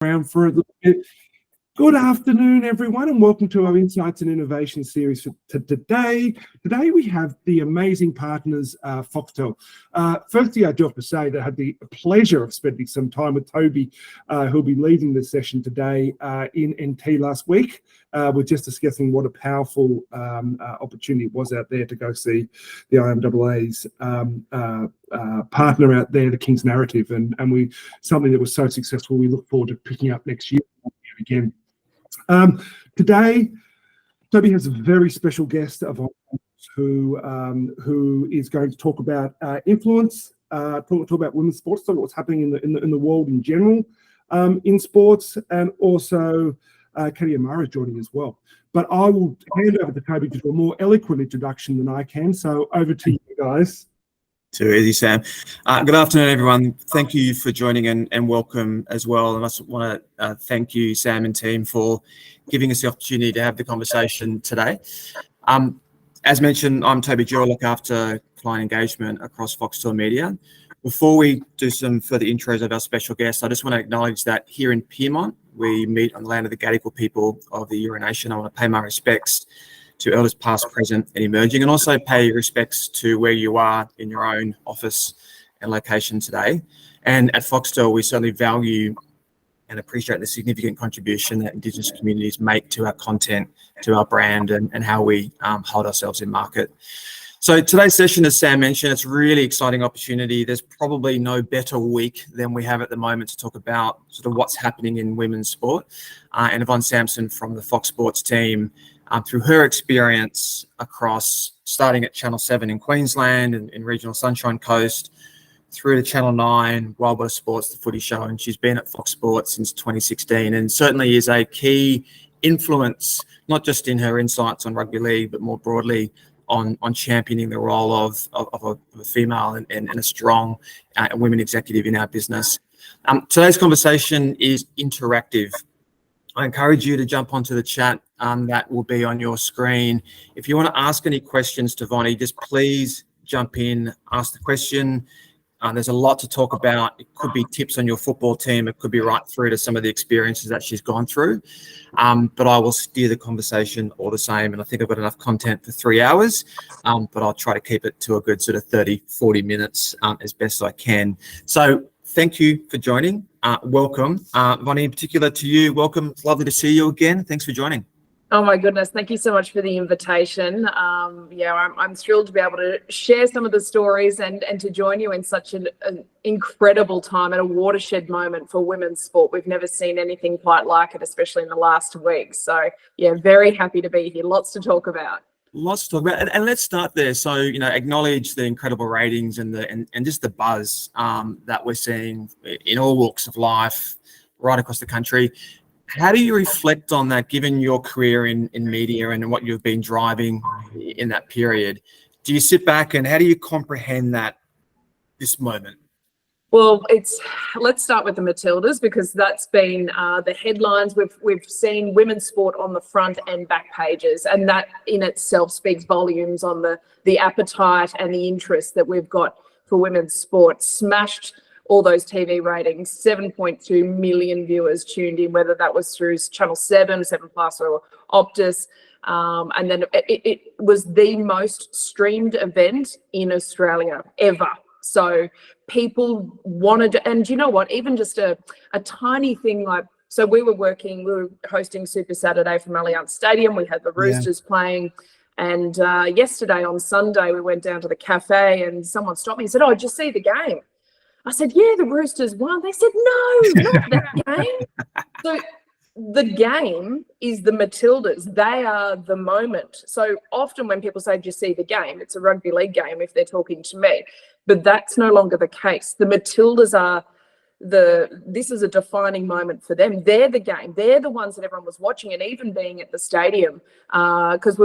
around for a little bit. Good afternoon, everyone, and welcome to our Insights and Innovation series for today. Today we have the amazing partners, Foxtel. Firstly, I do have to say that I had the pleasure of spending some time with Toby, who'll be leading this session today in NT last week. We're just discussing what a powerful opportunity it was out there to go see the IMAA's partner out there, the King's Narrative, and something that was so successful. We look forward to picking up next year again. Today, Toby has a very special guest of ours who is going to talk about influence, talk about women's sports, talk about what's happening in the world in general in sports, and also Kayo Mara is joining as well. But I will hand over to Toby to do a more eloquent introduction than I can. So over to you guys. Too easy, Sam. Good afternoon, everyone. Thank you for joining and welcome as well. And I just want to thank you, Sam and team, for giving us the opportunity to have the conversation today. As mentioned, I'm Toby Gill, look after client engagement across Foxtel Media. Before we do some further intros of our special guests, I just want to acknowledge that here in Pyrmont, we meet on the land of the Gadigal people of the Eora Nation. I want to pay my respects to elders past, present, and emerging, and also pay respects to where you are in your own office and location today. And at Foxtel, we certainly value and appreciate the significant contribution that Indigenous communities make to our content, to our brand, and how we hold ourselves in market. So today's session, as Sam mentioned, it's a really exciting opportunity. There's probably no better week than we have at the moment to talk about sort of what's happening in women's sport. And Yvonne Sampson from the FoxSports team, through her experience across starting at Channel 7 in Queensland and in regional Sunshine Coast, through to Channel 9, Wild Water Sports, the footy show, and she's been at Fox Sports since 2016 and certainly is a key influence, not just in her insights on rugby league, but more broadly on championing the role of a female and a strong women executive in our business. Today's conversation is interactive. I encourage you to jump onto the chat that will be on your screen. If you want to ask any questions to Vonnie, just please jump in, ask the question. There's a lot to talk about. It could be tips on your football team. It could be right through to some of the experiences that she's gone through. But I will steer the conversation all the same. And I think I've got enough content for 3 hours, but I'll try to keep it to a good sort of 30, 40 minutes as best I can. So thank you for joining. Welcome. Vonnie, in particular to you, welcome. It's lovely to see you again. Thanks for joining. Oh my goodness, thank you so much for the invitation. I'm thrilled to be able to share some of the stories and to join you in such an incredible time and a watershed moment for women's sport. We've never seen anything quite like it, especially in the last week. So yeah, very happy to be here. Lots to talk about. Lots to talk about, and let's start there. So, acknowledge the incredible ratings and just the buzz that we're seeing in all walks of life right across the country. How do you reflect on that, given your career in media and what you've been driving in that period? Do you sit back and how do you comprehend this moment? Well, let's start with the Matildas, because that's been the headlines. We've seen women's sport on the front and back pages, and that in itself speaks volumes on the appetite and the interest that we've got for women's sport. Smashed all those TV ratings, 7.2 million viewers tuned in, whether that was through Channel 7, 7 Plus, or Optus. And then it was the most streamed event in Australia ever. So people wanted, and you know what, even just a tiny thing like, so we were hosting Super Saturday from Allianz Stadium. We had the Roosters playing. And yesterday on Sunday, we went down to the cafe and someone stopped me and said, "Oh, did you see the game?" I said, "Yeah, the Roosters won." They said, "No, not that game." So the game is the Matildas. They are the moment. So often when people say, "Do you see the game?" it's a rugby league game if they're talking to me. But that's no longer the case. The Matildas are this is a defining moment for them. They're the game. They're the ones that everyone was watching, and even being at the stadium, because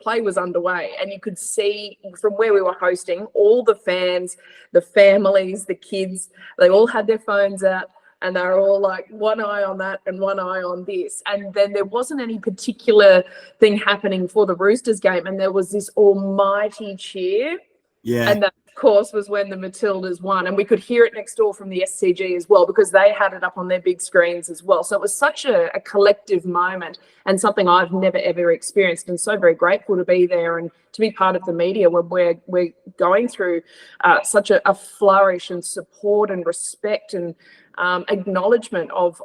play was underway, and you could see from where we were hosting, all the fans, the families, the kids, they all had their phones out, and they were all like one eye on that and one eye on this. And then there wasn't any particular thing happening for the Roosters game, and there was this almighty cheer. Yeah. And that course, was when the Matildas won, and we could hear it next door from the SCG as well, because they had it up on their big screens as well. So it was such a collective moment, and something I've never ever experienced, and so very grateful to be there and to be part of the media when we're going through such a flourish and support and respect and acknowledgement of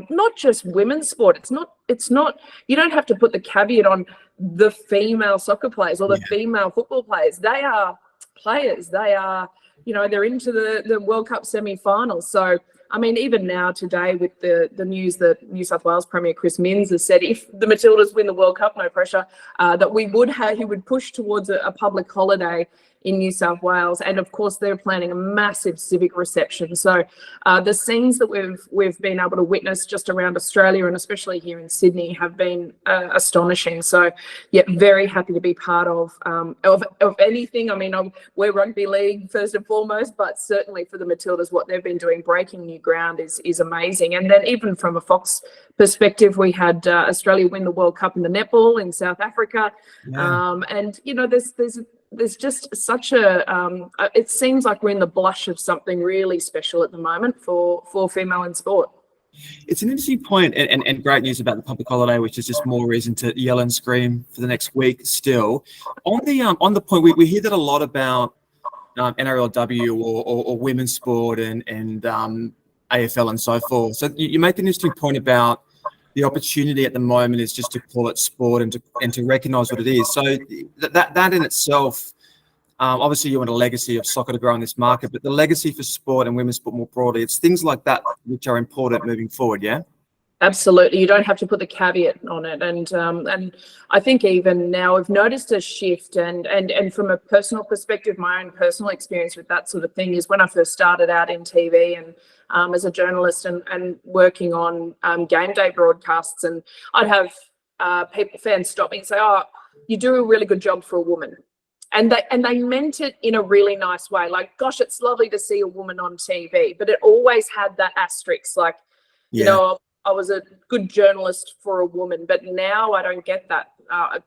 not just women's sport. It's not, you don't have to put the caveat on the female soccer players or the female football players. They are players. They are, they're into the World Cup semi-finals. So, I mean, even now today with the news that New South Wales Premier Chris Minns has said if the Matildas win the World Cup, no pressure, that he would push towards a public holiday in New South Wales. And of course, they're planning a massive civic reception. So the scenes that we've been able to witness just around Australia and especially here in Sydney have been astonishing. So yeah, very happy to be part of anything. I mean, we're rugby league first and foremost, but certainly for the Matildas, what they've been doing, breaking new ground is amazing. And then even from a Fox perspective, we had Australia win the World Cup in the netball in South Africa. Yeah. And, there's just such it seems like we're in the blush of something really special at the moment for female in sport. It's an interesting point and great news about the public holiday, which is just more reason to yell and scream for the next week still. On the point, we hear that a lot about NRLW or women's sport and AFL and so forth. So you make an interesting point about the opportunity at the moment is just to call it sport and to recognise what it is. So that in itself, obviously you want a legacy of soccer to grow in this market, but the legacy for sport and women's sport more broadly, it's things like that which are important moving forward, yeah? Absolutely. You don't have to put the caveat on it. And I think even now I've noticed a shift and from a personal perspective, my own personal experience with that sort of thing is when I first started out in TV and as a journalist and working on game day broadcasts, and I'd have fans stop me and say, "Oh, you do a really good job for a woman." And they meant it in a really nice way. Like, gosh, it's lovely to see a woman on TV, but it always had that asterisk, like, I was a good journalist for a woman, but now I don't get that.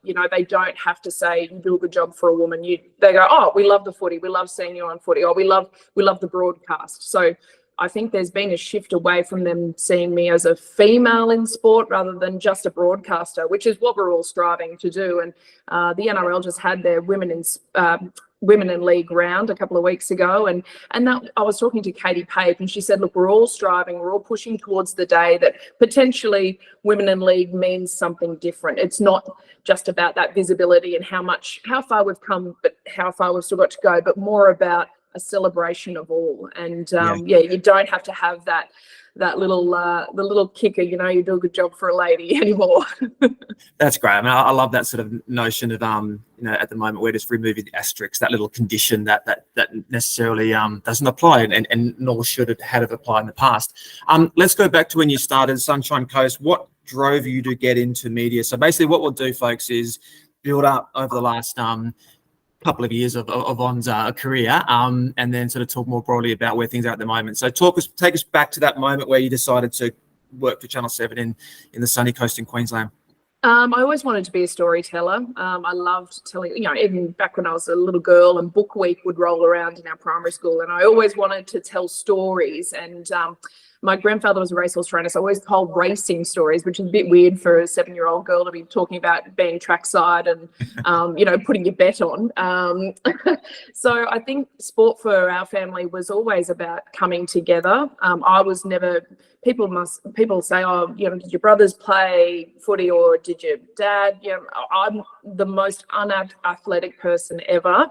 They don't have to say you do a good job for a woman. They go, "Oh, we love the footy. We love seeing you on footy. Oh, we love the broadcast." So I think there's been a shift away from them seeing me as a female in sport rather than just a broadcaster, which is what we're all striving to do. And the NRL just had their women in league round a couple of weeks ago, and that I was talking to Katie Pape, and she said, "Look, we're all striving, we're all pushing towards the day that potentially women in league means something different. It's not just about that visibility and how far we've come, but how far we've still got to go, but more about a celebration of all." And you don't have to have that little the little kicker, you do a good job for a lady anymore. That's great. I mean, I love that sort of notion of at the moment we're just removing the asterisk, that little condition that necessarily doesn't apply and nor should it have applied in the past. Let's go back to when you started Sunshine Coast. What drove you to get into media? So basically what we'll do, folks, is build up over the last couple of years of Yvonne's career, and then sort of talk more broadly about where things are at the moment. So take us back to that moment where you decided to work for Channel 7 in the sunny coast in Queensland. I always wanted to be a storyteller. I loved telling, even back when I was a little girl and Book Week would roll around in our primary school, and I always wanted to tell stories. And my grandfather was a racehorse trainer, so I always told racing stories, which is a bit weird for a 7-year-old girl to be talking about being trackside and, putting your bet on. So I think sport for our family was always about coming together. I was never, people say, "Oh, did your brothers play footy or did your dad?" I'm the most unathletic person ever.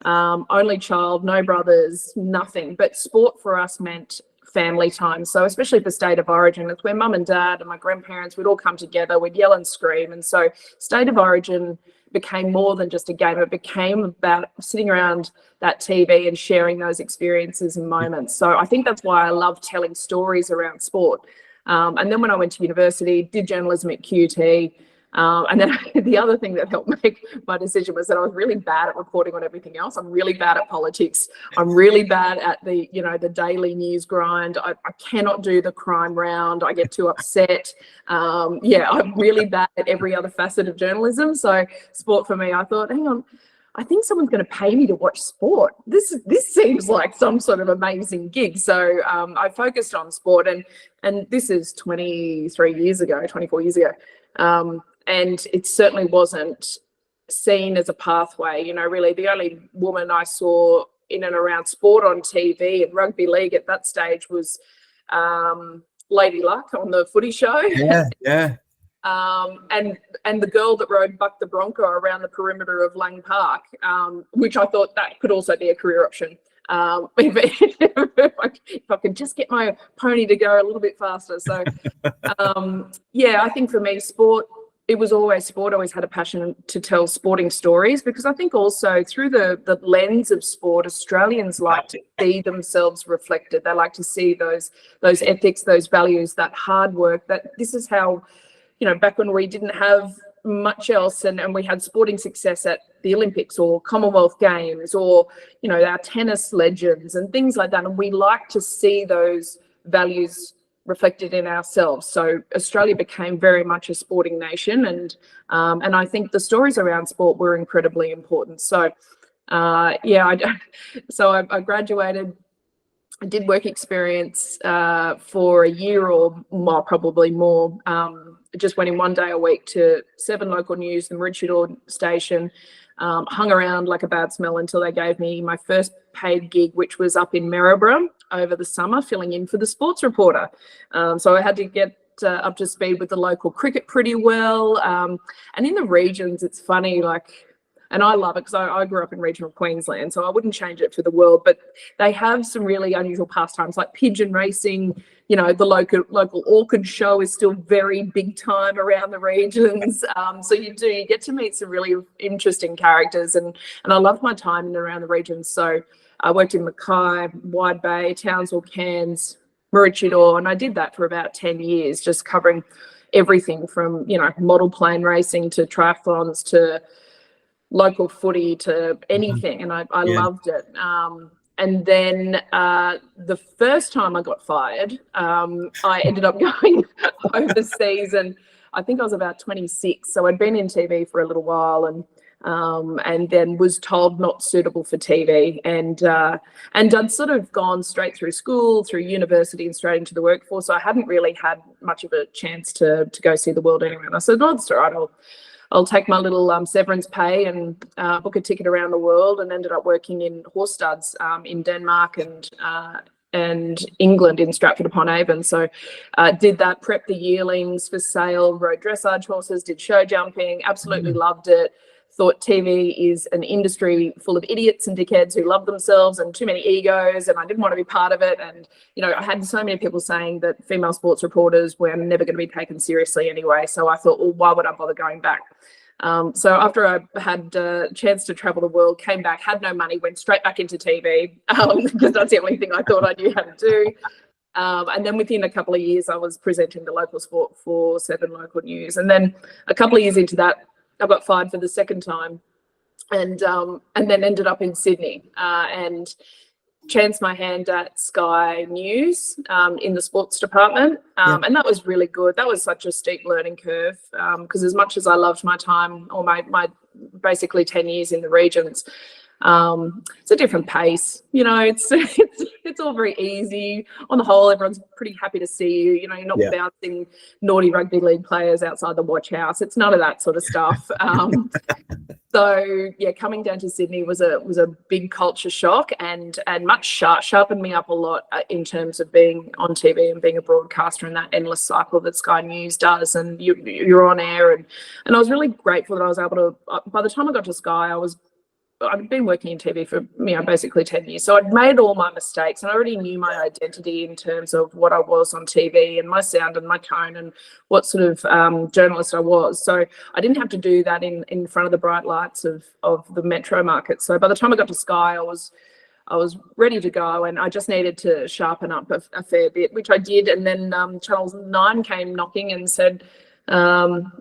Only child, no brothers, nothing. But sport for us meant family time. So especially for State of Origin, it's where mum and dad and my grandparents would all come together, we'd yell and scream. And so State of Origin became more than just a game. It became about sitting around that TV and sharing those experiences and moments. So I think that's why I love telling stories around sport. And then when I went to university, did journalism at QT. And then the other thing that helped make my decision was that I was really bad at reporting on everything else. I'm really bad at politics. I'm really bad at the daily news grind. I cannot do the crime round. I get too upset. I'm really bad at every other facet of journalism. So sport for me, I thought, hang on, I think someone's going to pay me to watch sport. This seems like some sort of amazing gig. So I focused on sport, and this is 24 years ago. And it certainly wasn't seen as a pathway. Really the only woman I saw in and around sport on TV and rugby league at that stage was Lady Luck on the Footy Show. Yeah. And the girl that rode Buck the Bronco around the perimeter of Lang Park, which I thought that could also be a career option. If I could just get my pony to go a little bit faster. So, I think for me, sport, it was always sport. I always had a passion to tell sporting stories, because I think also through the lens of sport, Australians like to see themselves reflected. They like to see those ethics, those values, that hard work, that this is how, back when we didn't have much else and we had sporting success at the Olympics or Commonwealth Games or, our tennis legends and things like that. And we like to see those values reflected in ourselves. So Australia became very much a sporting nation, and I think the stories around sport were incredibly important. So I graduated. I did work experience for a year or more, probably more. Just went in one day a week to 7 local news, the Maroochydore station, hung around like a bad smell until they gave me my first paid gig, which was up in Maryborough over the summer, filling in for the sports reporter. So I had to get up to speed with the local cricket pretty well. And in the regions, it's funny, and I love it because I grew up in regional Queensland, so I wouldn't change it for the world. But they have some really unusual pastimes like pigeon racing. The local orchid show is still very big time around the regions. So you get to meet some really interesting characters, and I loved my time in and around the regions. So I worked in Mackay, Wide Bay, Townsville, Cairns, Maroochydore, and I did that for about 10 years, just covering everything from model plane racing to triathlons to local footy to anything, and I loved it. And then the first time I got fired, I ended up going overseas, and I think I was about 26. So I'd been in TV for a little while, and then was told not suitable for TV, and I'd sort of gone straight through school, through university, and straight into the workforce. So I hadn't really had much of a chance to go see the world anyway. And I said, "No, it's all right. I'll take my little severance pay and book a ticket around the world," and ended up working in horse studs in Denmark and England, in Stratford upon Avon. So did that, prepped the yearlings for sale, rode dressage horses, did show jumping, absolutely loved it. Thought TV is an industry full of idiots and dickheads who love themselves and too many egos, and I didn't want to be part of it. And I had so many people saying that female sports reporters were never going to be taken seriously anyway, so I thought, well, why would I bother going back? So after I had a chance to travel the world, came back, had no money, went straight back into TV, because that's the only thing I thought I knew how to do. And then within a couple of years, I was presenting the local sport for 7 local news. And then a couple of years into that, I got fired for the second time, and then ended up in Sydney and chanced my hand at Sky News in the sports department, and that was really good. That was such a steep learning curve, because as much as I loved my time, or my basically 10 years in the regions, it's a different pace. It's all very easy. On the whole, everyone's pretty happy to see you. You're not bouncing naughty rugby league players outside the watch house. It's none of that sort of stuff. So coming down to Sydney was a big culture shock, and much sharpened me up a lot in terms of being on TV and being a broadcaster in that endless cycle that Sky News does, and you're on air, and I was really grateful that I was able to. By the time I got to Sky, I'd been working in TV for basically 10 years. So I'd made all my mistakes, and I already knew my identity in terms of what I was on TV and my sound and my tone and what sort of journalist I was. So I didn't have to do that in front of the bright lights of the metro market. So by the time I got to Sky, I was ready to go, and I just needed to sharpen up a fair bit, which I did. And then Channel 9 came knocking and said,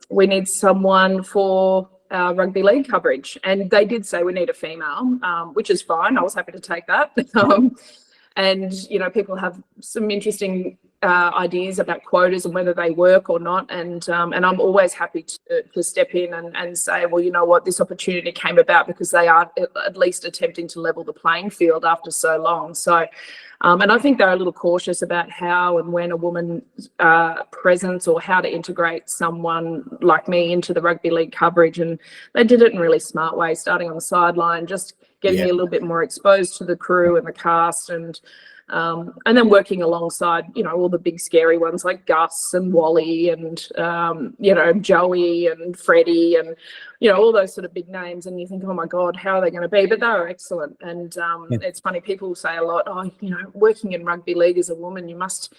we need someone for rugby league coverage, and they did say we need a female, which is fine. I was happy to take that. And people have some interesting ideas about quotas and whether they work or not, and I'm always happy to step in and say, well, you know what, this opportunity came about because they are at least attempting to level the playing field after so long. So and I think they're a little cautious about how and when a woman presence or how to integrate someone like me into the rugby league coverage, and they did it in a really smart way, starting on the sideline, just getting me a little bit more exposed to the crew and the cast, and then working alongside, you know, all the big scary ones like Gus and Wally and, you know, Joey and Freddie and, you know, all those sort of big names. And you think, oh my God, how are they going to be? But they were excellent. And it's funny, people say a lot, oh, you know, working in rugby league as a woman, you must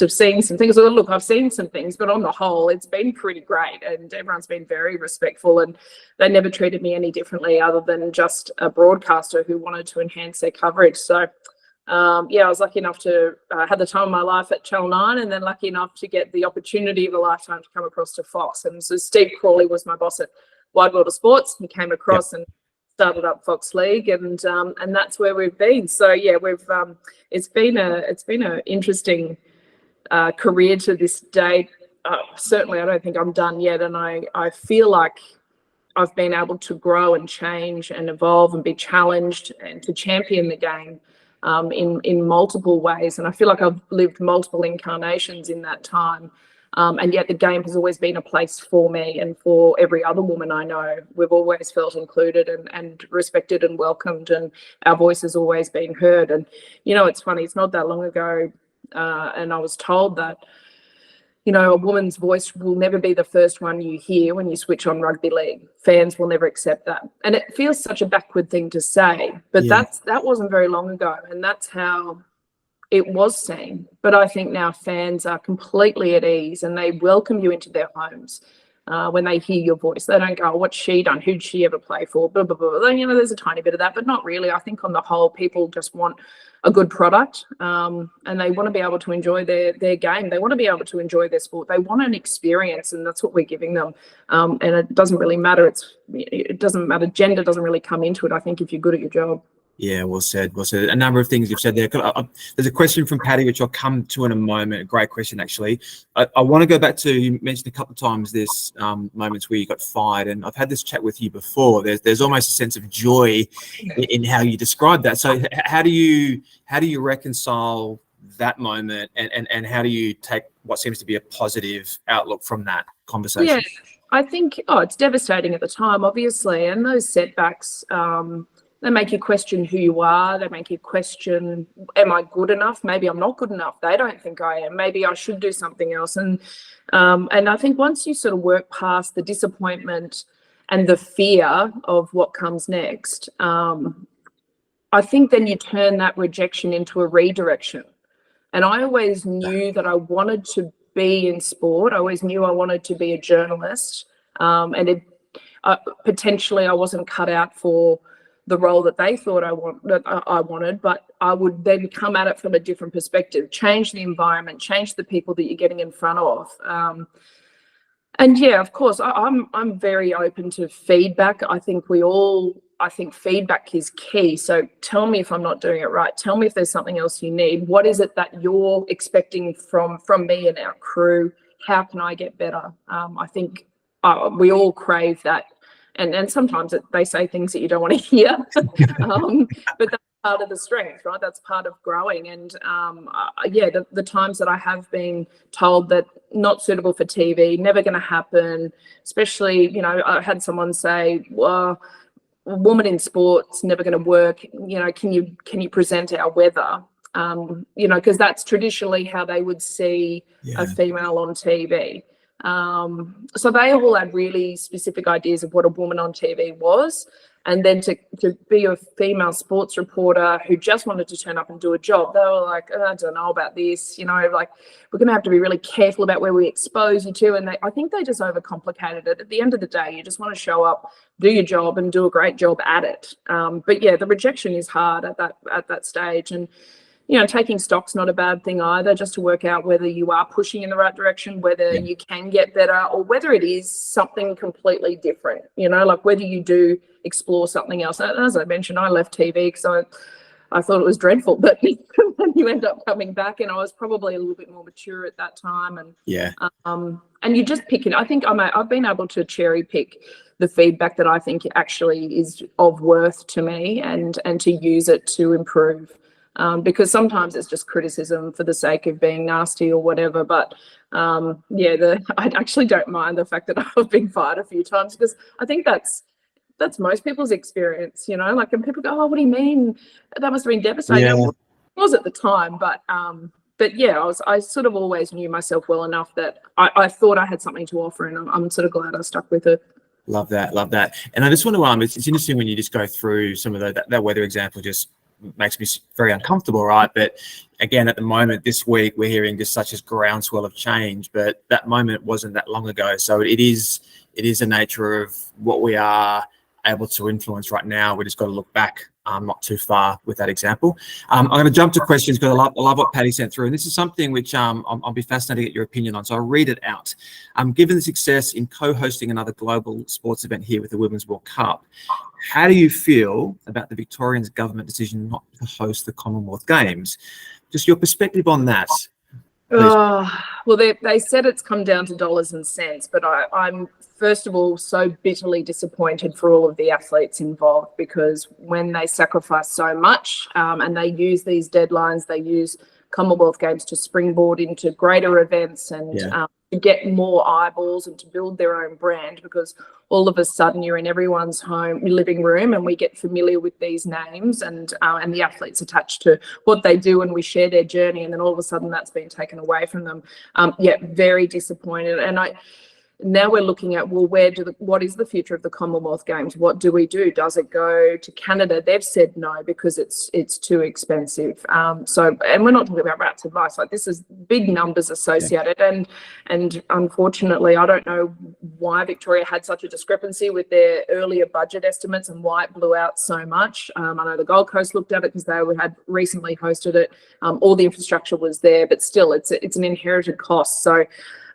have seen some things. Well, look, I've seen some things, but on the whole, it's been pretty great. And everyone's been very respectful, and they never treated me any differently other than just a broadcaster who wanted to enhance their coverage. So, yeah, I was lucky enough to have the time of my life at Channel 9, and then lucky enough to get the opportunity of a lifetime to come across to Fox. And so Steve Crawley was my boss at Wide World of Sports. He came across and started up Fox League, and that's where we've been. So yeah, we've it's been a interesting career to this day. Certainly, I don't think I'm done yet, and I feel like I've been able to grow and change and evolve and be challenged and to champion the game in multiple ways. And I feel like I've lived multiple incarnations in that time. And yet the game has always been a place for me and for every other woman I know. We've always felt included and respected and welcomed, and our voice has always been heard. And, you know, it's funny, it's not that long ago, and I was told that, you know, a woman's voice will never be the first one you hear when you switch on rugby league. Fans will never accept that. And it feels such a backward thing to say, but that wasn't very long ago, and that's how it was seen. But I think now fans are completely at ease, and they welcome you into their homes when they hear your voice. They don't go, oh, what's she done? Who'd she ever play for? Blah, blah, blah. You know, there's a tiny bit of that, but not really. I think on the whole, people just want a good product, and they want to be able to enjoy their game. They want to be able to enjoy their sport. They want an experience, and that's what we're giving them. And it doesn't really matter. It doesn't matter. Gender doesn't really come into it, I think, if you're good at your job. Yeah, well said. Well said. A number of things you've said there. There's a question from Patty, which I'll come to in a moment. A great question, actually. I want to go back to, you mentioned a couple of times this moments where you got fired, and I've had this chat with you before. There's almost a sense of joy in how you describe that. So how do you reconcile that moment, and how do you take what seems to be a positive outlook from that conversation? Yeah, I think, it's devastating at the time, obviously, and those setbacks, they make you question who you are. They make you question, am I good enough? Maybe I'm not good enough. They don't think I am. Maybe I should do something else. And I think once you sort of work past the disappointment and the fear of what comes next, I think then you turn that rejection into a redirection. And I always knew that I wanted to be in sport. I always knew I wanted to be a journalist. And potentially I wasn't cut out for the role that they thought I wanted, but I would then come at it from a different perspective, change the environment, change the people that you're getting in front of. And yeah, of course, I'm very open to feedback. I think feedback is key. So tell me if I'm not doing it right. Tell me if there's something else you need. What is it that you're expecting from me and our crew? How can I get better? I think we all crave that. And sometimes they say things that you don't want to hear, but that's part of the strength, right? That's part of growing. And the times that I have been told that not suitable for TV, never going to happen, especially, you know, I had someone say, well, a woman in sport's never going to work. You know, can you present our weather? You know, because that's traditionally how they would see a female on TV. So they all had really specific ideas of what a woman on TV was. And then to be a female sports reporter who just wanted to turn up and do a job, they were like, I don't know about this, you know, like we're going to have to be really careful about where we expose you to. And I think they just overcomplicated it. At the end of the day, you just want to show up, do your job and do a great job at it. But yeah, the rejection is hard at that stage. And you know, taking stock's not a bad thing either, just to work out whether you are pushing in the right direction, whether you can get better, or whether it is something completely different, you know, like whether you do explore something else. And as I mentioned, I left TV because I thought it was dreadful, but then you end up coming back, and I was probably a little bit more mature at that time. And and you just pick it. I think I've been able to cherry pick the feedback that I think actually is of worth to me, and to use it to improve. Because sometimes it's just criticism for the sake of being nasty or whatever. But I actually don't mind the fact that I've been fired a few times, because I think that's most people's experience, you know. Like, and people go, "Oh, what do you mean? That must have been devastating." Yeah. It was at the time, but yeah, I sort of always knew myself well enough that I thought I had something to offer, and I'm sort of glad I stuck with it. Love that. And I just want to it's interesting when you just go through some of that weather example. Just makes me very uncomfortable, right? But again, at the moment this week, we're hearing just such a groundswell of change, but that moment wasn't that long ago. So it is the nature of what we are able to influence right now. We just got to look back not too far with that example. I'm going to jump to questions because I love what Patty sent through, and this is something which I'll be fascinated to get your opinion on. So I'll read it out. Given the success in co-hosting another global sports event here with the Women's World Cup, how do you feel about the Victorian government decision not to host the Commonwealth Games? Just your perspective on that. Well, they said it's come down to dollars and cents, but I'm first of all so bitterly disappointed for all of the athletes involved, because when they sacrifice so much and they use these deadlines, they use Commonwealth Games to springboard into greater events and to get more eyeballs and to build their own brand, because all of a sudden you're in everyone's home living room and we get familiar with these names and the athletes attached to what they do, and we share their journey, and then all of a sudden that's been taken away from them. Very disappointed. And now we're looking at, well, what is the future of the Commonwealth Games? What do we do? Does it go to Canada? They've said no because it's too expensive. And we're not talking about rats and mice. Like, this is big numbers associated, and unfortunately, I don't know why Victoria had such a discrepancy with their earlier budget estimates and why it blew out so much. I know the Gold Coast looked at it because they had recently hosted it. All the infrastructure was there, but still, it's an inherited cost. So.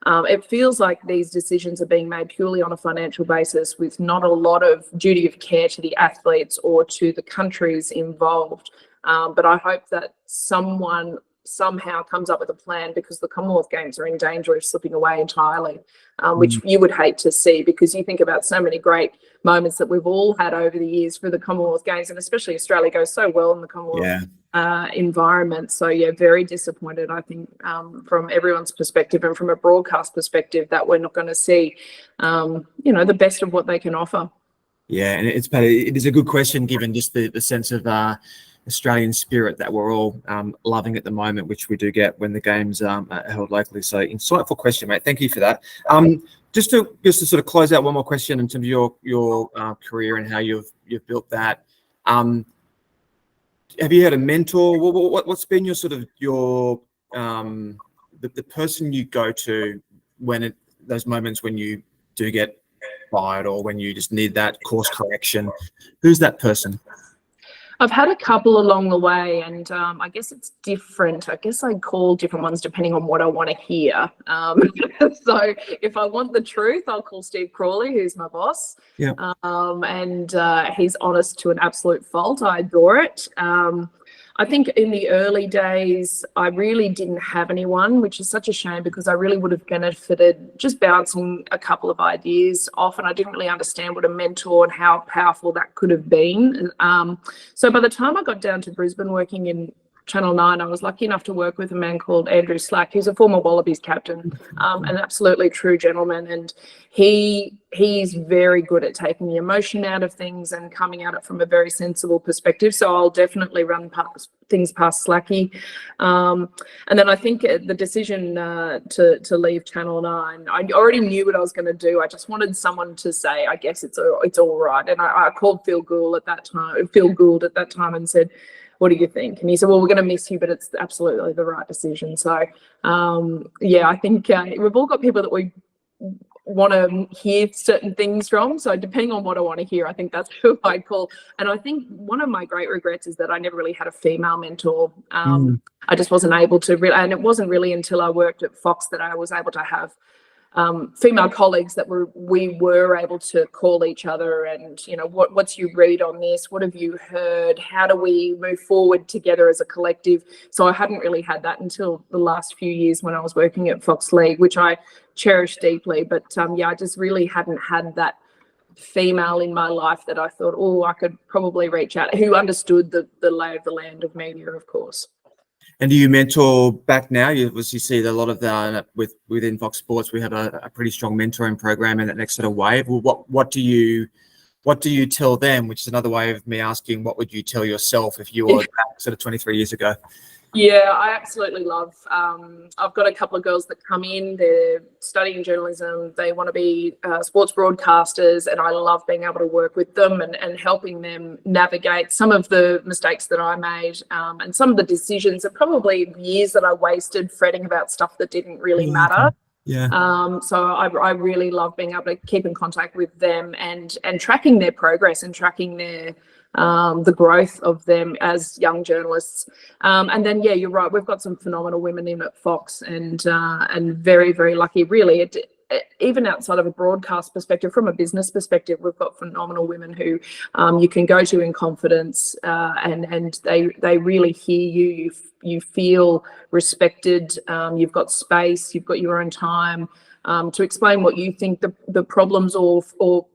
It feels like these decisions are being made purely on a financial basis, with not a lot of duty of care to the athletes or to the countries involved. But I hope that someone somehow comes up with a plan, because the Commonwealth Games are in danger of slipping away entirely, which you would hate to see, because you think about so many great moments that we've all had over the years for the Commonwealth Games, and especially Australia goes so well in the Commonwealth environment. So very disappointed, I think, from everyone's perspective and from a broadcast perspective, that we're not going to see the best of what they can offer. And it is a good question, given just the sense of Australian spirit that we're all loving at the moment, which we do get when the games are held locally. So insightful question, mate. Thank you for that. Just to sort of close out, one more question in terms of your career and how you've built that. Have you had a mentor? What's been your sort of the person you go to when those moments when you do get fired or when you just need that course correction? Who's that person? I've had a couple along the way, and I guess it's different. I guess I call different ones depending on what I want to hear. So if I want the truth, I'll call Steve Crawley, who's my boss. And he's honest to an absolute fault. I adore it. I think in the early days, I really didn't have anyone, which is such a shame, because I really would have benefited just bouncing a couple of ideas off, and I didn't really understand what a mentor and how powerful that could have been. So by the time I got down to Brisbane working in Channel 9, I was lucky enough to work with a man called Andrew Slack. He's a former Wallabies captain, an absolutely true gentleman, and he's very good at taking the emotion out of things and coming at it from a very sensible perspective. So I'll definitely run things past Slacky. And then I think the decision to leave Channel 9, I already knew what I was going to do. I just wanted someone to say, I guess it's all right. And I called Phil Gould at that time and said, what do you think? And he said, well, we're going to miss you, but it's absolutely the right decision. So, I think we've all got people that we want to hear certain things from. So depending on what I want to hear, I think that's who I call. And I think one of my great regrets is that I never really had a female mentor. I just wasn't able to, and it wasn't really until I worked at Fox that I was able to have female colleagues that we were able to call each other and, you know, what's your read on this? What have you heard? How do we move forward together as a collective? So I hadn't really had that until the last few years when I was working at Fox League, which I cherish deeply. But yeah, I just really hadn't had that female in my life that I thought, oh, I could probably reach out, who understood the lay of the land of media, of course. And do you mentor back now? You see a lot of that within Fox Sports. We have a pretty strong mentoring program in that next sort of wave. Well, what do you tell them? Which is another way of me asking, what would you tell yourself if you were back sort of 23 years ago? Yeah, I absolutely love. I've got a couple of girls that come in. They're studying journalism. They want to be sports broadcasters, and I love being able to work with them and helping them navigate some of the mistakes that I made and some of the decisions and probably years that I wasted fretting about stuff that didn't really matter. Yeah. So I really love being able to keep in contact with them and tracking their progress and tracking their the growth of them as young journalists. And then, yeah, you're right. We've got some phenomenal women in at Fox and very, very lucky, really. Even outside of a broadcast perspective, from a business perspective, we've got phenomenal women who you can go to in confidence and they really hear you. You feel respected. You've got space. You've got your own time to explain what you think the problems or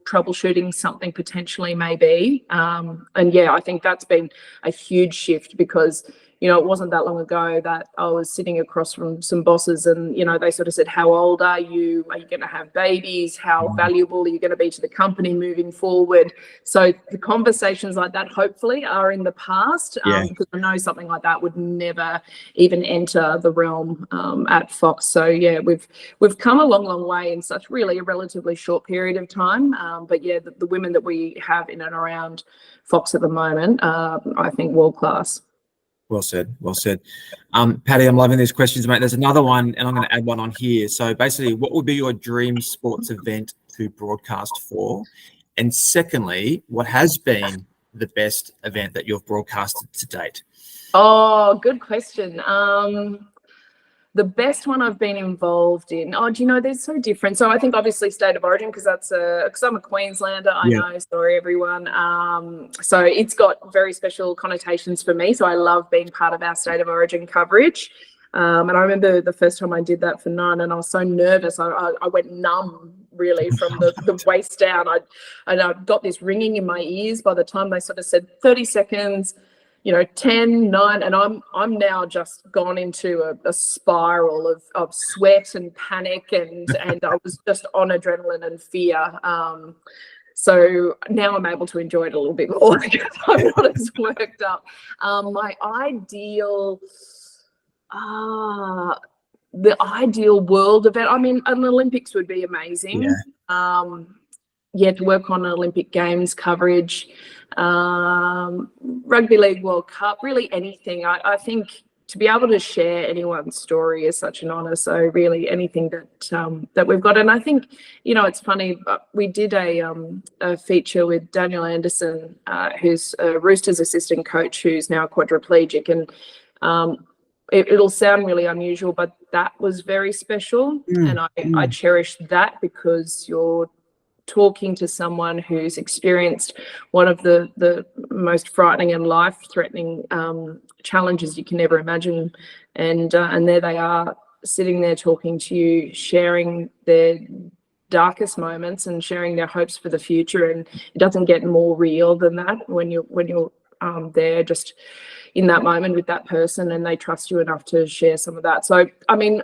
troubleshooting something potentially may be. And yeah, I think that's been a huge shift because, you know, it wasn't that long ago that I was sitting across from some bosses and, you know, they sort of said, how old are you? Are you going to have babies? How valuable are you going to be to the company moving forward? So the conversations like that hopefully are in the past because I know something like that would never even enter the realm at Fox. So yeah, we've come a long way in such really a relatively short period of time. But yeah, the women that we have in and around Fox at the moment, I think world class. Well said. Well said. Patty, I'm loving these questions, mate. There's another one, and I'm going to add one on here. So basically, what would be your dream sports event to broadcast for? And secondly, what has been the best event that you've broadcasted to date? Oh, good question. The best one I've been involved in. Oh, do you know, they're so different. So I think obviously State of Origin, because I'm a Queenslander. I know, sorry everyone. So it's got very special connotations for me. So I love being part of our State of Origin coverage. And I remember the first time I did that for Nine, and I was so nervous. I went numb really from the waist down. I got this ringing in my ears by the time they sort of said 30 seconds. You know, 10, 9, and I'm now just gone into a spiral of sweat and panic and I was just on adrenaline and fear. So now I'm able to enjoy it a little bit more because I'm not as worked up. My ideal, the ideal world event, I mean, an Olympics would be amazing. Yeah. To work on Olympic Games coverage, Rugby League World Cup, really anything. I think to be able to share anyone's story is such an honour. So really anything that we've got. And I think, you know, it's funny, but we did a feature with Daniel Anderson, who's a Roosters assistant coach who's now quadriplegic. And it'll sound really unusual, but that was very special. And I cherish that because you're talking to someone who's experienced one of the most frightening and life-threatening challenges you can ever imagine, and there they are sitting there talking to you, sharing their darkest moments and sharing their hopes for the future. And it doesn't get more real than that when you're there just in that moment with that person and they trust you enough to share some of that. So I mean,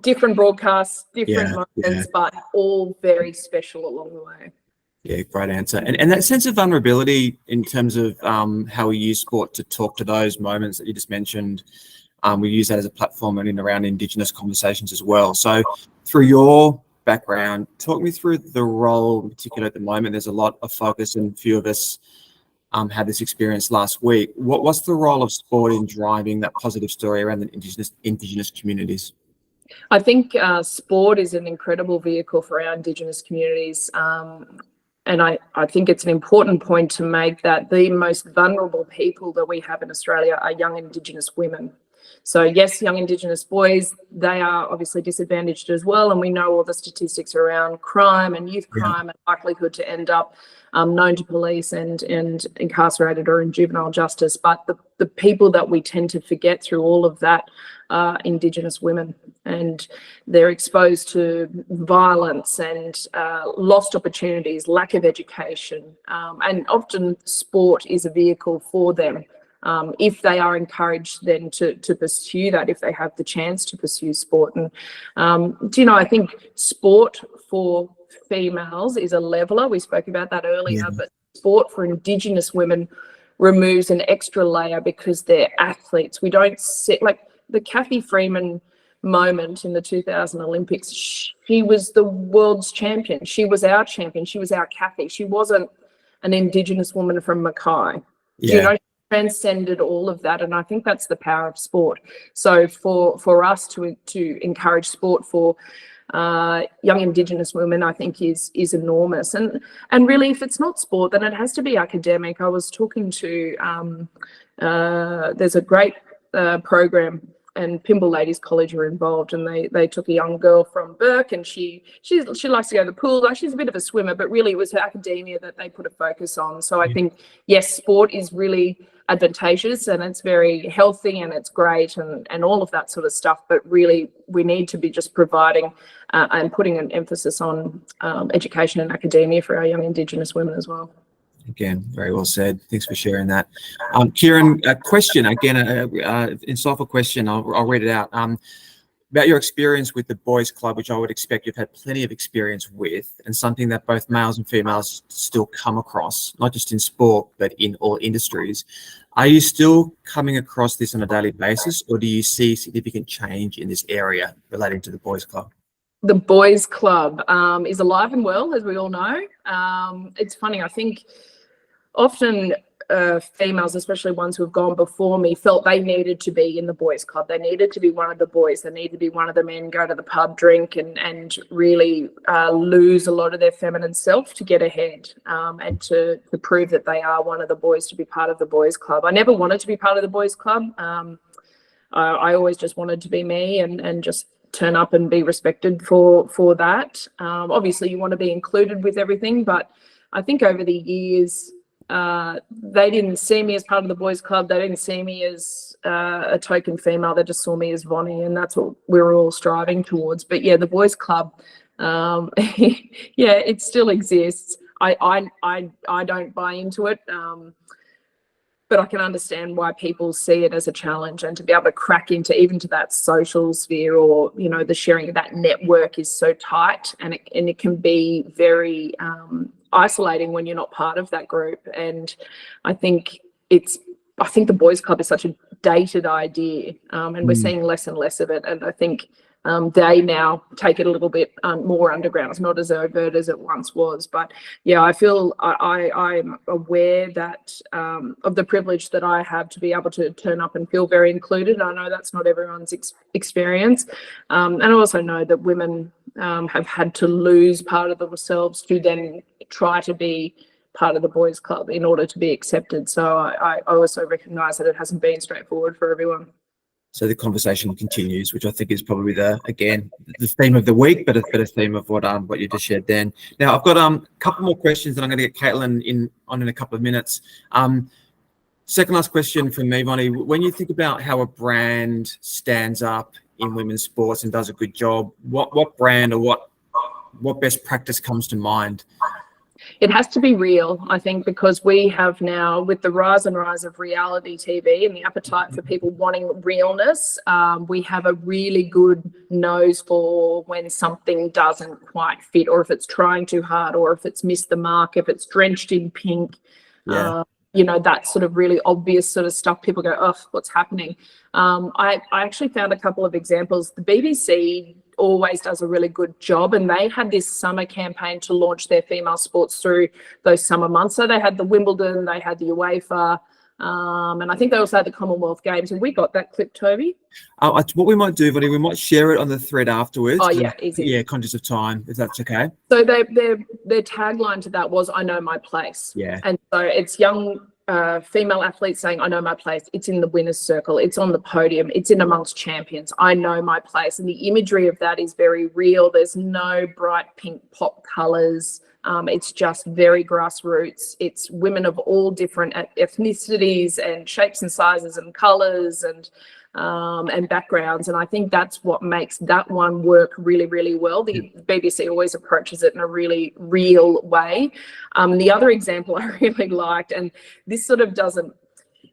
different broadcasts, different moments, but all very special along the way. Yeah, great answer. And that sense of vulnerability in terms of how we use sport to talk to those moments that you just mentioned, we use that as a platform and in around Indigenous conversations as well. So through your background, talk me through the role in particular at the moment. There's a lot of focus and a few of us had this experience last week. What's the role of sport in driving that positive story around the Indigenous communities? I think sport is an incredible vehicle for our Indigenous communities. And I think it's an important point to make that the most vulnerable people that we have in Australia are young Indigenous women. So yes, young Indigenous boys, they are obviously disadvantaged as well. And we know all the statistics around crime and youth crime and likelihood to end up known to police and incarcerated or in juvenile justice. But the people that we tend to forget through all of that are Indigenous women, and they're exposed to violence and lost opportunities, lack of education, and often sport is a vehicle for them. If they are encouraged then to pursue that, if they have the chance to pursue sport. And I think sport for females is a leveler. We spoke about that earlier, but sport for Indigenous women removes an extra layer because they're athletes. We don't sit like the Kathy Freeman moment in the 2000 Olympics. She was the world's champion. She was our champion. She was our Kathy. She wasn't an Indigenous woman from Mackay. She transcended all of that, and I think that's the power of sport. So for us to encourage sport for young Indigenous women, I think is enormous. And really, if it's not sport, then it has to be academic. I was talking to there's a great program, and Pymble Ladies College are involved, and they took a young girl from Burke, and she likes to go to the pool. Like, she's a bit of a swimmer, but really it was her academia that they put a focus on. So I think, yes, sport is really advantageous and it's very healthy and it's great and all of that sort of stuff, but really we need to be just providing and putting an emphasis on education and academia for our young Indigenous women as well. Again, very well said. Thanks for sharing that. Kieran, a question, again, insightful question. I'll read it out. About your experience with the boys club, which I would expect you've had plenty of experience with, and something that both males and females still come across, not just in sport, but in all industries. Are you still coming across this on a daily basis, or do you see significant change in this area relating to the boys club? The boys club is alive and well, as we all know. It's funny, I think often females, especially ones who have gone before me, felt they needed to be in the boys club. They needed to be one of the boys. They needed to be one of the men, go to the pub, drink, and really lose a lot of their feminine self to get ahead, and to prove that they are one of the boys, to be part of the boys club. I never wanted to be part of the boys club. I always just wanted to be me and just turn up and be respected for that. Obviously, you want to be included with everything, but I think over the years, they didn't see me as part of the boys club. They didn't see me as a token female. They just saw me as Vonnie, and that's what we were all striving towards. But yeah, the boys club, it still exists. I don't buy into it, but I can understand why people see it as a challenge, and to be able to crack into even to that social sphere, or the sharing of that network is so tight, and it can be very isolating when you're not part of that group. And I think the boys club is such a dated idea, and we're seeing less and less of it. And I think they now take it a little bit more underground. It's not as overt as it once was. But yeah, I feel I'm aware that of the privilege that I have to be able to turn up and feel very included. I know that's not everyone's experience. And I also know that women have had to lose part of themselves to then try to be part of the boys club in order to be accepted. So I also recognise that it hasn't been straightforward for everyone. So the conversation continues, which I think is probably the theme of the week, but a theme of what you just shared then. Now, I've got a couple more questions that I'm going to get Caitlin in a couple of minutes. Second last question from me, Vonnie. When you think about how a brand stands up in women's sports and does a good job, what brand or what best practice comes to mind? It has to be real, I think, because we have now, with the rise of reality TV and the appetite for people wanting realness, we have a really good nose for when something doesn't quite fit, or if it's trying too hard, or if it's missed the mark, if it's drenched in pink. That sort of really obvious sort of stuff. People go, oh, what's happening? I actually found a couple of examples. The BBC always does a really good job, and they had this summer campaign to launch their female sports through those summer months. So they had the Wimbledon, they had the UEFA, and I think they also had the Commonwealth Games. And we got that clip, Toby. What we might do, Vonnie, we might share it on the thread afterwards. Oh yeah, easy. Yeah, conscious of time, if that's okay. So their tagline to that was, "I know my place." Yeah. And so it's young female athletes saying, I know my place. It's in the winner's circle. It's on the podium. It's in amongst champions. I know my place. And the imagery of that is very real. There's no bright pink pop colours. It's just very grassroots. It's women of all different ethnicities and shapes and sizes and colours and backgrounds. And I think that's what makes that one work really, really well. The BBC always approaches it in a really real way. The other example I really liked, and this sort of doesn't,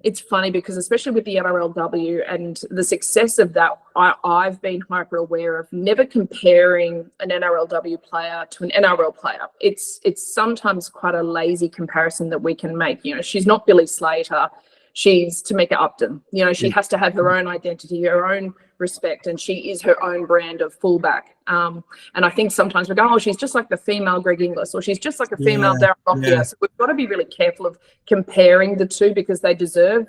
it's funny because especially with the NRLW and the success of that, I've been hyper aware of never comparing an NRLW player to an NRL player. It's sometimes quite a lazy comparison that we can make. You know, she's not Billy Slater. She's Tamika Upton. You know, she has to have her own identity, her own respect, and she is her own brand of fullback. And I think sometimes we go, oh, she's just like the female Greg Inglis, or she's just like a female Darren Lockyer. So we've got to be really careful of comparing the two because they deserve,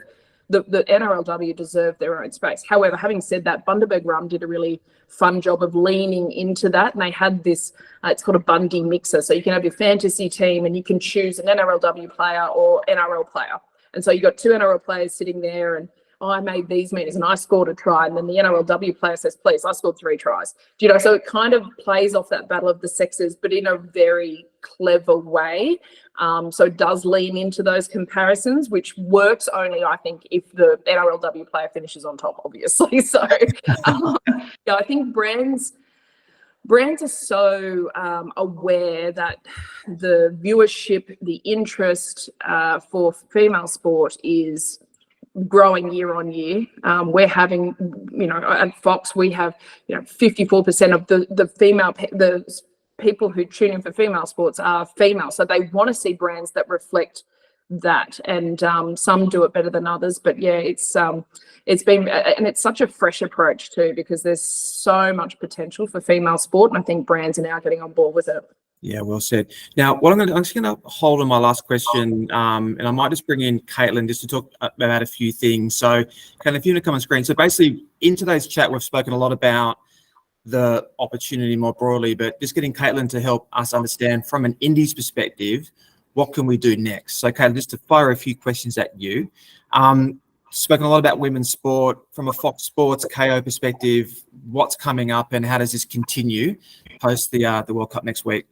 the NRLW deserve their own space. However, having said that, Bundaberg Rum did a really fun job of leaning into that. And they had this, it's called a Bundy mixer. So you can have your fantasy team and you can choose an NRLW player or NRL player. And so you got two NRL players sitting there and, oh, I made these meters and I scored a try. And then the NRLW player says, please, I scored 3 tries. Do you know, so it kind of plays off that battle of the sexes, but in a very clever way. So it does lean into those comparisons, which works only, I think, if the NRLW player finishes on top, obviously. So yeah, I think brands are so aware that the viewership, the interest for female sport is growing year on year. We're having, you know, at Fox, we have, you know, 54% of the people who tune in for female sports are female. So they want to see brands that reflect that, and some do it better than others, but yeah, it's been, and it's such a fresh approach too, because there's so much potential for female sport, and I think brands are now getting on board with it. Yeah, well said. Now, I'm just going to hold on my last question, and I might just bring in Caitlin just to talk about a few things. So, Caitlin, if you want to come on screen. So basically, in today's chat, we've spoken a lot about the opportunity more broadly, but just getting Caitlin to help us understand from an Indies perspective, what can we do next? So, Caitlin, just to fire a few questions at you. Spoken a lot about women's sport. From a Fox Sports Kayo perspective, what's coming up and how does this continue post the World Cup next week?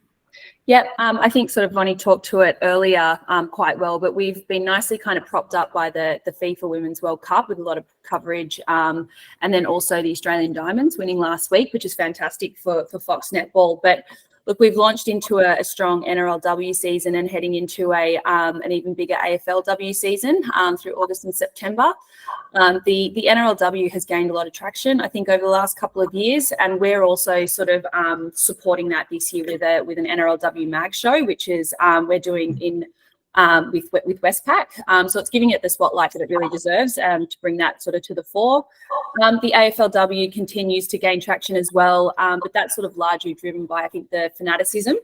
Yep, I think sort of Vonnie talked to it earlier quite well, but we've been nicely kind of propped up by the FIFA Women's World Cup with a lot of coverage, and then also the Australian Diamonds winning last week, which is fantastic for Fox Netball. But look, we've launched into a strong NRLW season and heading into an even bigger AFLW season through August and September. The NRLW has gained a lot of traction, I think, over the last couple of years, and we're also sort of supporting that this year with an NRLW mag show, which is we're doing in with Westpac. So it's giving it the spotlight that it really deserves to bring that sort of to the fore. The AFLW continues to gain traction as well, but that's sort of largely driven by, I think, the fanaticism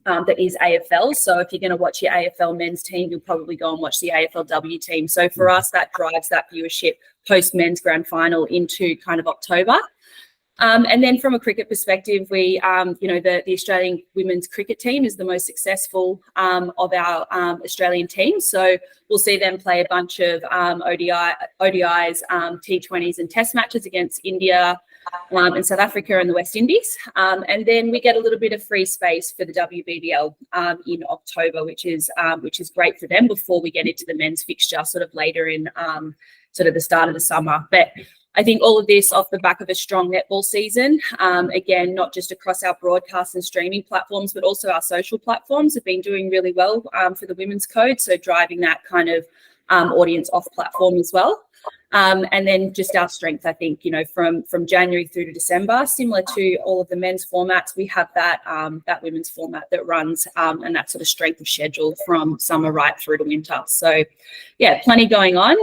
that is AFL. So if you're going to watch your AFL men's team, you'll probably go and watch the AFLW team. So for us, that drives that viewership post men's grand final into kind of October. And then from a cricket perspective, we, the Australian women's cricket team is the most successful of our Australian teams. So we'll see them play a bunch of ODIs, T20s and test matches against India and South Africa and the West Indies. And then we get a little bit of free space for the WBBL in October, which is great for them before we get into the men's fixture sort of later in sort of the start of the summer. But I think all of this off the back of a strong netball season, again, not just across our broadcast and streaming platforms, but also our social platforms have been doing really well for the Women's Code. So driving that kind of audience off platform as well. And then just our strength, I think, from January through to December, similar to all of the men's formats, we have that women's format that runs and that sort of strength of schedule from summer right through to winter. So, yeah, plenty going on.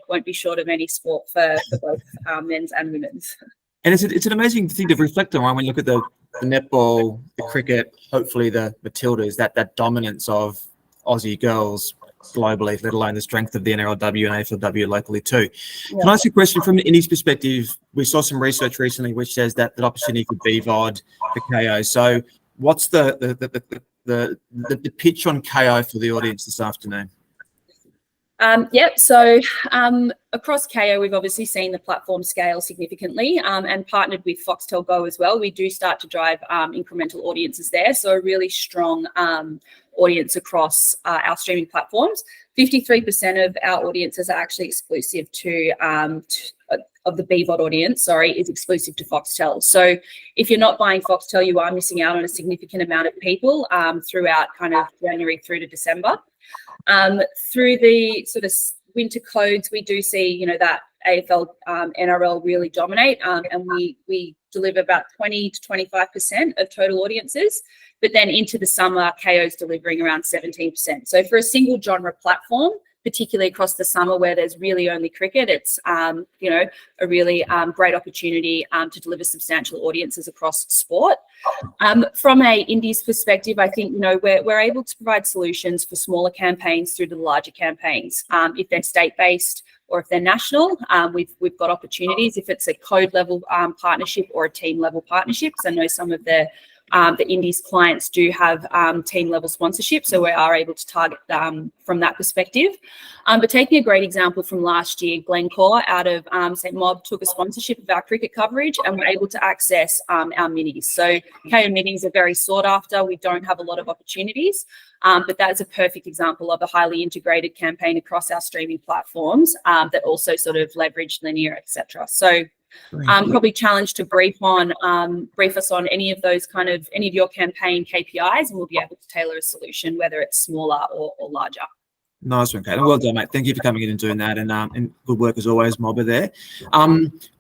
Won't be short of any sport for both men's and women's. And it's an amazing thing to reflect on, right? When you look at the netball, the cricket, hopefully the Matildas, that dominance of Aussie girls globally, let alone the strength of the NRLW and AFLW locally too. Yeah. Can I ask you a question from the Indies perspective? We saw some research recently which says that opportunity for BVOD for Kayo. So what's the pitch on Kayo for the audience this afternoon? So across Kayo, we've obviously seen the platform scale significantly and partnered with Foxtel Go as well. We do start to drive incremental audiences there. So a really strong audience across our streaming platforms. 53% of our audiences are actually exclusive to of the BVOD audience, is exclusive to Foxtel. So if you're not buying Foxtel, you are missing out on a significant amount of people throughout kind of January through to December. Through the sort of winter codes, we do see, that AFL, NRL really dominate, and we deliver about 20 to 25% of total audiences. But then into the summer, Kayo's delivering around 17%. So for a single genre platform, particularly across the summer where there's really only cricket, it's a really great opportunity to deliver substantial audiences across sport. From a indies perspective, I think we're able to provide solutions for smaller campaigns through to the larger campaigns. If they're state-based or if they're national, we've got opportunities. If it's a code level partnership or a team level partnership, because I know some of the indies clients do have team level sponsorship, so we are able to target from that perspective. But taking a great example from last year, Glencore out of St Mob took a sponsorship of our cricket coverage and we're able to access our minis. So Kayo minis are very sought after. We don't have a lot of opportunities, but that is a perfect example of a highly integrated campaign across our streaming platforms that also sort of leverage linear, etc. So probably challenged to brief us on any of your campaign KPIs, and we'll be able to tailor a solution, whether it's smaller or larger. Nice one, Kate. Well done, mate. Thank you for coming in and doing that, and good work as always, Mobber there.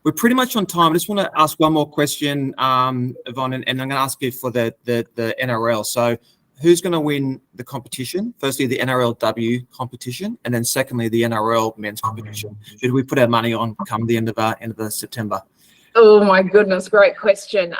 We're pretty much on time. I just want to ask one more question, Yvonne, and I'm going to ask you for the NRL. So who's going to win the competition? Firstly, the NRLW competition, and then secondly, the NRL men's competition. Should we put our money on come the end of September? Oh my goodness, great question.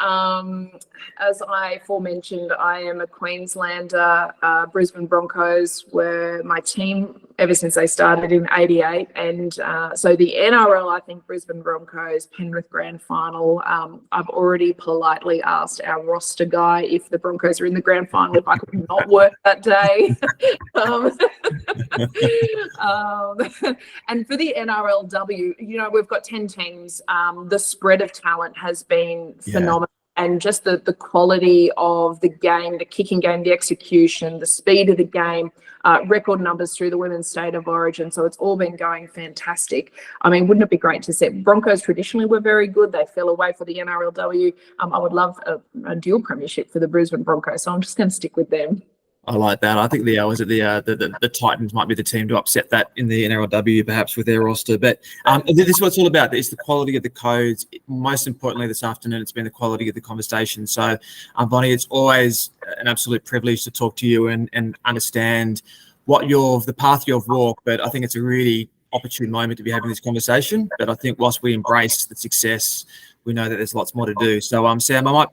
As I aforementioned, I am a Queenslander. Brisbane Broncos were my team ever since they started in '88, and so the NRL, I think Brisbane Broncos, Penrith Grand Final. I've already politely asked our roster guy if the Broncos are in the Grand Final if I could not work that day. And for the NRLW, we've got 10 teams. The spread of talent has been phenomenal. And just the quality of the game, the kicking game, the execution, the speed of the game, record numbers through the Women's State of Origin. So it's all been going fantastic. I mean, wouldn't it be great to see? Broncos traditionally were very good. They fell away for the NRLW. I would love a dual premiership for the Brisbane Broncos. So I'm just going to stick with them. I like that. I think the Titans might be the team to upset that in the NRLW, perhaps with their roster. But this is what it's all about. It's the quality of the codes. Most importantly, this afternoon, it's been the quality of the conversation. So, Bonnie, it's always an absolute privilege to talk to you and understand the path you've walked. But I think it's a really opportune moment to be having this conversation. But I think whilst we embrace the success, we know that there's lots more to do. So, Sam, I might